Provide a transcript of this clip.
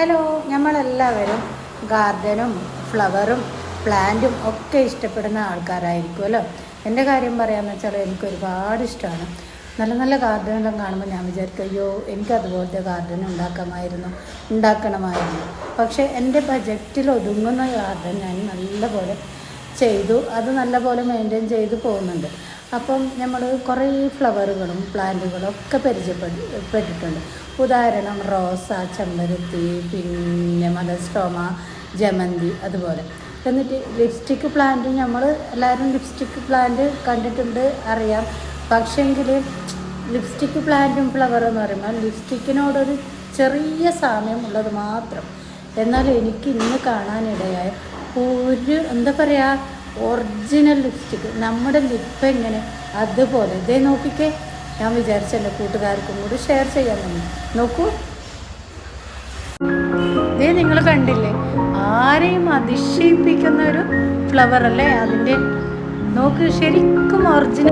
Hello, നമ്മളെല്ലാവരും ഗാർഡനും ഫ്ലവറും പ്ലാന്റും ഒക്കെ ഇഷ്ടപ്പെടുന്ന ആൾക്കാരായിരിക്കുമല്ലോ. എൻ്റെ കാര്യം പറയാമെന്ന് വെച്ചാൽ എനിക്ക് ഒരുപാട് ഇഷ്ടമാണ്. നല്ല നല്ല ഗാർഡനെല്ലാം കാണുമ്പോൾ ഞാൻ വിചാരിക്കും, അയ്യോ എനിക്കതുപോലത്തെ ഗാർഡൻ ഉണ്ടാക്കണമായിരുന്നു. പക്ഷേ എൻ്റെ ബജറ്റിൽ ഒതുങ്ങുന്ന ഗാർഡൻ ഞാൻ നല്ലപോലെ ചെയ്തു, അത് നല്ലപോലെ മെയിൻറ്റെയിൻ ചെയ്ത് പോകുന്നുണ്ട്. അപ്പം നമ്മൾ കുറേ ഫ്ലവറുകളും പ്ലാന്റുകളും ഒക്കെ പരിചയപ്പെട്ടിട്ടുണ്ട്. ഉദാഹരണം റോസ, ചെമ്പരത്തി, പിന്നെ മദർസ്റ്റോമ, ജമന്തി, അതുപോലെ. എന്നിട്ട് ലിപ്സ്റ്റിക്ക് പ്ലാന്റ് നമ്മൾ എല്ലാവരും ലിപ്സ്റ്റിക്ക് പ്ലാന്റ് കണ്ടിട്ടുണ്ട്, അറിയാം. പക്ഷേങ്കിൽ ലിപ്സ്റ്റിക്ക് പ്ലാന്റും ഫ്ലവർ എന്ന് പറയുമ്പോൾ ലിപ്സ്റ്റിക്കിനോടൊരു ചെറിയ സാമ്യമുള്ളത് മാത്രം. എന്നാൽ എനിക്ക് ഇന്ന് കാണാനിടയായ എന്താ പറയുക, ഒറിജിനൽ ലിപ്സ്റ്റിക്ക്, നമ്മുടെ ലിപ്പ് എങ്ങനെ അതുപോലെ. ഇതേ നോക്കിക്കേ, ഞാൻ വിചാരിച്ച എൻ്റെ കൂട്ടുകാർക്കും കൂടി ഷെയർ ചെയ്യാൻ വേണ്ടി. നോക്കൂ, ഇതേ നിങ്ങൾ കണ്ടില്ലേ, ആരെയും അതിശയിപ്പിക്കുന്ന ഒരു ഫ്ലവർ അല്ലേ അതിൻ്റെ. നോക്ക്, ശരിക്കും ഒറിജിനൽ.